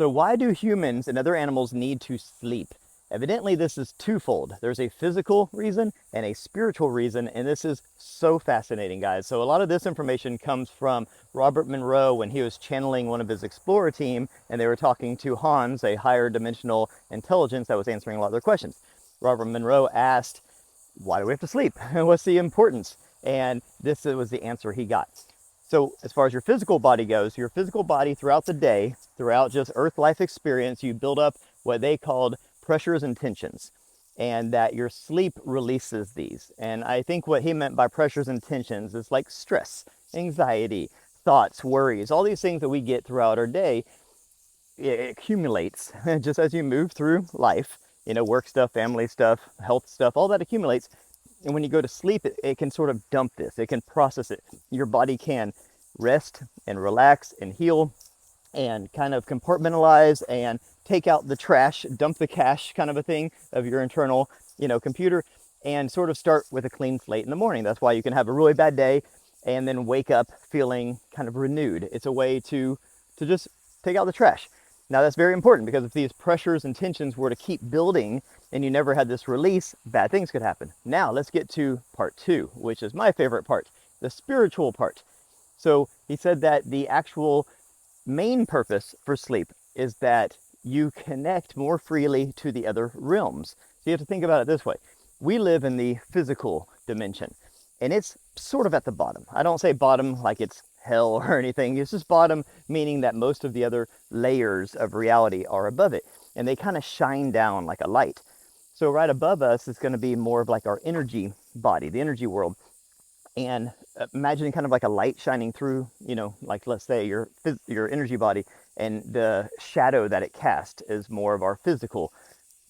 So why do humans and other animals need to sleep? Evidently, this is twofold. There's a physical reason and a spiritual reason, and this is so fascinating, guys. So a lot of this information comes from Robert Monroe when he was channeling one of his explorer team, and they were talking to Hans, a higher dimensional intelligence that was answering a lot of their questions. Robert Monroe asked, why do we have to sleep? What's the importance? And this was the answer he got. So as far as your physical body goes, your physical body throughout the day, throughout just Earth life experience, you build up what they called pressures and tensions, and that your sleep releases these. And I think what he meant by pressures and tensions is like stress, anxiety, thoughts, worries, all these things that we get throughout our day. It accumulates just as you move through life, work stuff, family stuff, health stuff, all that accumulates. And when you go to sleep, it can sort of dump this, it can process it. Your body can rest and relax and heal and kind of compartmentalize and take out the trash, dump the cache kind of a thing of your internal, computer, and sort of start with a clean slate in the morning. That's why you can have a really bad day and then wake up feeling kind of renewed. It's a way to just take out the trash. Now that's very important, because if these pressures and tensions were to keep building and you never had this release, bad things could happen. Now let's get to part 2, which is my favorite part, the spiritual part. So he said that the actual main purpose for sleep is that you connect more freely to the other realms. So you have to think about it this way. We live in the physical dimension, and it's sort of at the bottom. I don't say bottom like it's hell or anything. It's just bottom, meaning that most of the other layers of reality are above it, and they kind of shine down like a light. So right above us is going to be more of like our energy body, the energy world. And imagining kind of like a light shining through, like let's say your energy body, and the shadow that it casts is more of our physical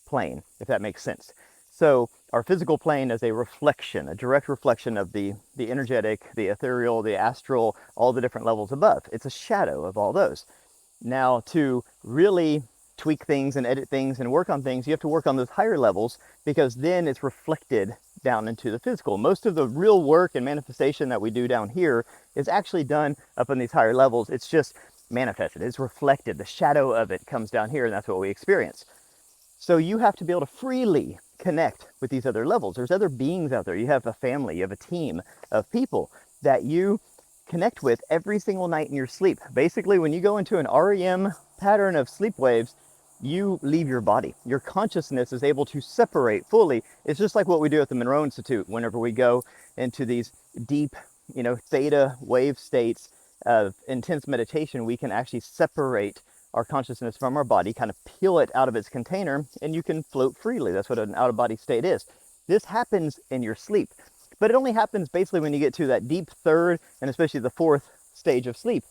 plane, if that makes sense. So our physical plane is a reflection, a direct reflection of the energetic, the ethereal, the astral, all the different levels above. It's a shadow of all those. Now, to really tweak things and edit things and work on things, you have to work on those higher levels, because then it's reflected down into the physical. Most of the real work and manifestation that we do down here is actually done up on these higher levels. It's just manifested, it's reflected. The shadow of it comes down here, and that's what we experience. So you have to be able to freely connect with these other levels. There's other beings out there. You have a family, you have a team of people that you connect with every single night in your sleep. Basically, when you go into an REM pattern of sleep waves, you leave your body. Your consciousness is able to separate fully. It's just like what we do at the Monroe Institute. Whenever we go into these deep, theta wave states of intense meditation, we can actually separate our consciousness from our body, kind of peel it out of its container, and you can float freely. That's what an out-of-body state is. This happens in your sleep, but it only happens basically when you get to that deep third and especially the fourth stage of sleep,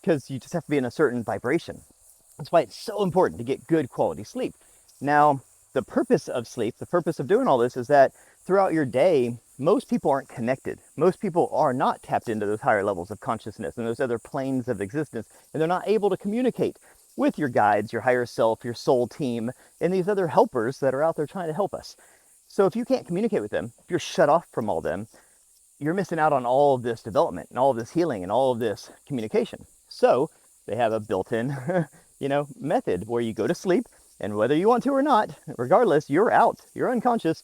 because you just have to be in a certain vibration. That's why it's so important to get good quality sleep. Now, the purpose of sleep, the purpose of doing all this, is that throughout your day, most people aren't connected. Most people are not tapped into those higher levels of consciousness and those other planes of existence, and they're not able to communicate with your guides, your higher self, your soul team, and these other helpers that are out there trying to help us. So if you can't communicate with them, if you're shut off from all them, you're missing out on all of this development and all of this healing and all of this communication. So they have a built-in method where you go to sleep, and whether you want to or not, regardless, you're out, you're unconscious.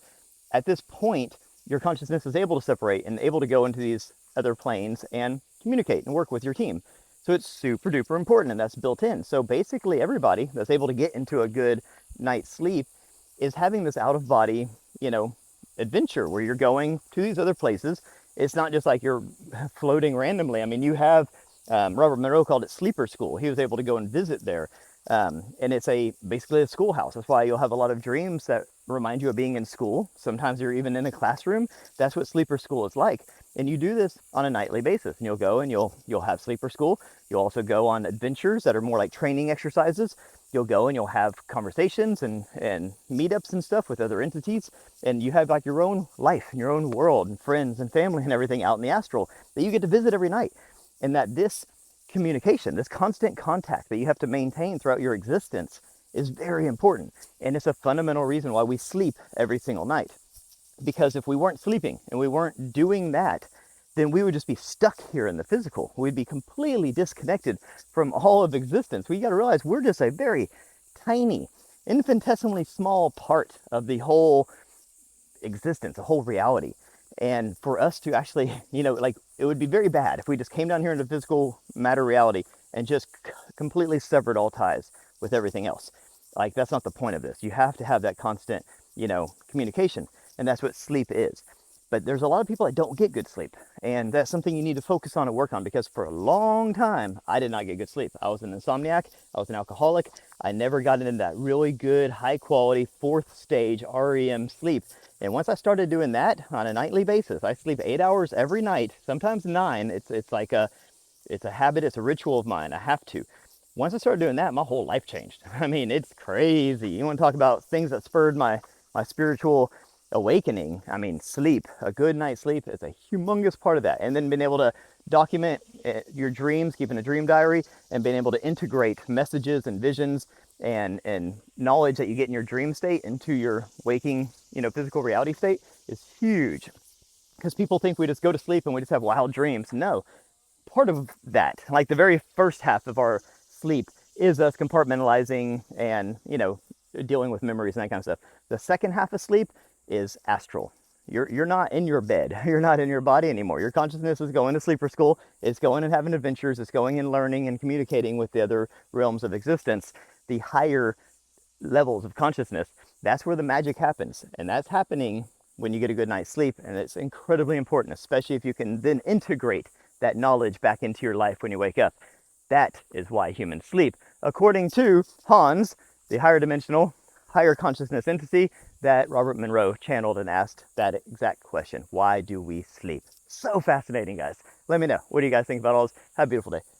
At this point, your consciousness is able to separate and able to go into these other planes and communicate and work with your team. So it's super duper important, and that's built in. So basically everybody that's able to get into a good night's sleep is having this out of body, adventure where you're going to these other places. It's not just like you're floating randomly. I mean, you have, Robert Monroe called it sleeper school. He was able to go and visit there. And it's basically a schoolhouse. That's why you'll have a lot of dreams that remind you of being in school. Sometimes you're even in a classroom. That's what sleeper school is like. And you do this on a nightly basis. And you'll go and you'll have sleeper school. You'll also go on adventures that are more like training exercises. You'll go and you'll have conversations and meetups and stuff with other entities. And you have like your own life and your own world and friends and family and everything out in the astral that you get to visit every night. And that this communication, this constant contact that you have to maintain throughout your existence is very important. And it's a fundamental reason why we sleep every single night. Because if we weren't sleeping and we weren't doing that, then we would just be stuck here in the physical. We'd be completely disconnected from all of existence. We got to realize we're just a very tiny, infinitesimally small part of the whole existence, the whole reality. And for us to actually, like, it would be very bad if we just came down here into physical matter reality and just completely severed all ties with everything else. Like, that's not the point of this. You have to have that constant, communication. And that's what sleep is. But there's a lot of people that don't get good sleep. And that's something you need to focus on and work on, because for a long time, I did not get good sleep. I was an insomniac. I was an alcoholic. I never got into that really good, high quality, fourth stage REM sleep. And once I started doing that on a nightly basis, I sleep 8 hours every night, sometimes 9. It's like it's a habit, it's a ritual of mine. I have to. Once I started doing that, my whole life changed. I mean, it's crazy. You want to talk about things that spurred my spiritual awakening? I mean, sleep, a good night's sleep is a humongous part of that. And then being able to document your dreams, keeping a dream diary, and being able to integrate messages and visions and knowledge that you get in your dream state into your waking, physical reality state is huge. Because people think we just go to sleep and we just have wild dreams. No, part of that, like the very first half of our sleep, is us compartmentalizing and, dealing with memories and that kind of stuff. The second half of sleep is astral. You're not in your bed. You're not in your body anymore. Your consciousness is going to sleeper school. It's going and having adventures. It's going and learning and communicating with the other realms of existence, the higher levels of consciousness. That's where the magic happens. And that's happening when you get a good night's sleep. And it's incredibly important, especially if you can then integrate that knowledge back into your life when you wake up. That is why humans sleep, according to Hans, the higher dimensional, higher consciousness entity that Robert Monroe channeled and asked that exact question. Why do we sleep? So fascinating, guys. Let me know. What do you guys think about all this? Have a beautiful day.